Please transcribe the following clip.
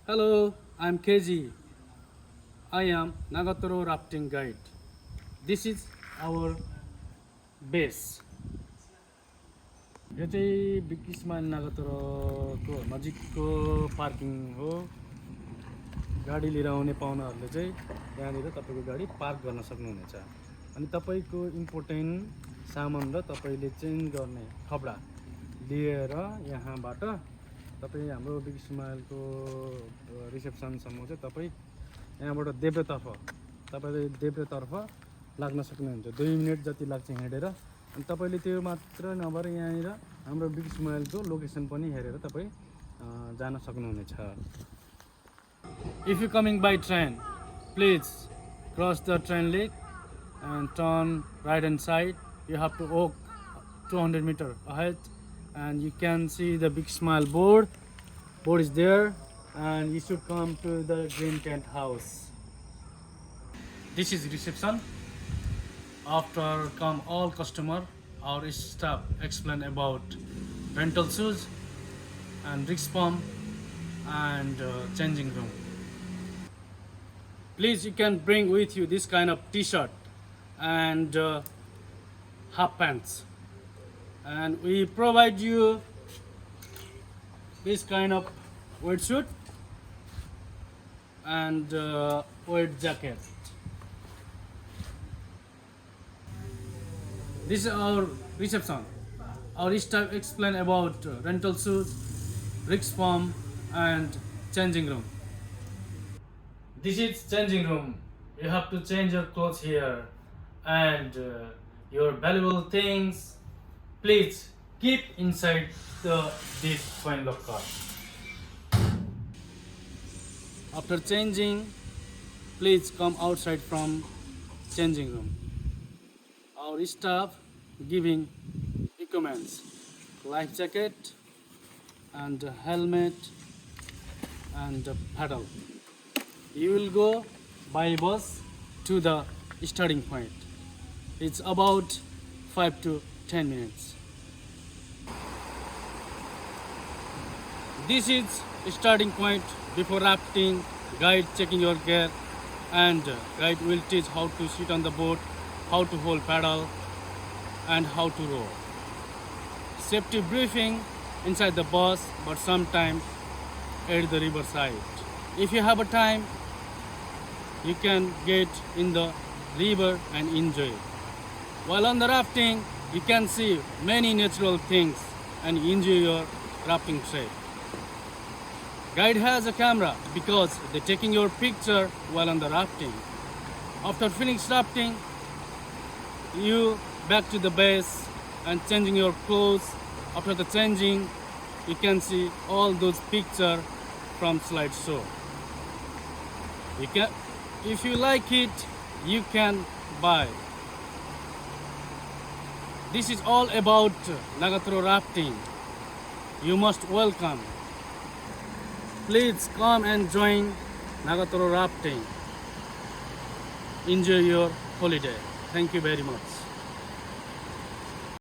Hello, I'm KG. I am Nagatoro Rafting Guide. This is our base. यो चाहिँ बिक्स mile नागातोरोको नजिकको parking हो। गाडी लिएर आउने पाहुनाहरूले चाहिँ यहाँनिर तपाईँको गाडी पार्क गर्न सक्नुहुनेछ। अनि तपाईँको इम्पोर्टेन्ट सामान र तपाईँले चेन्ज गर्ने कपडा लिएर यहाँबाट तपाईँ हाम्रो बिक्स माइलको रिसेप्सनसम्म चाहिँ तपाईँ यहाँबाट तपाईँले देब्रेतर्फ लाग्न सक्नुहुन्छ। 2 मिनट जति लाग्छ हिँडेर। अनि तपाईँले त्यो मात्र नभएर यहाँनिर हाम्रो बिक्स माइलको लोकेसन पनि हेरेर तपाईँ जान सक्नुहुनेछ। If you coming by train, please cross the train leg and turn right hand side. You have to walk 200 meters ahead and you can see the big smile board. Board is there and you should come to the green tent house. This is reception. After come all customer, our staff explain about rental shoes and risk pump and changing room. Please, you can bring with you this kind of t-shirt and half pants, and we provide you this kind of wetsuit and wet jacket. This is our reception. Our staff explain about rental shoes, risk pump and changing room. This is changing room. You have to change your clothes here and your valuable things, please keep inside this coin locker. After changing, please come outside from changing room. Our staff giving equipments, life jacket and helmet and paddle. You will go by bus to the starting point. It's about 5 to 10 minutes. This is starting point before rafting. Guide checking your gear and guide will teach how to sit on the boat, how to hold paddle and how to row. Safety briefing inside the bus, but sometimes at the riverside. If you have a time, you can get in the river and enjoy. While on the rafting, you can see many natural things and enjoy your rafting trip. Guide has a camera because they're taking your picture while on the rafting. After finished rafting, you back to the base and changing your clothes. After the changing, you can see all those pictures from slideshow. If you like it, you can buy. This is all about Nagatoro rafting. You must welcome. Please come and join Nagatoro rafting. Enjoy your holiday. Thank you very much.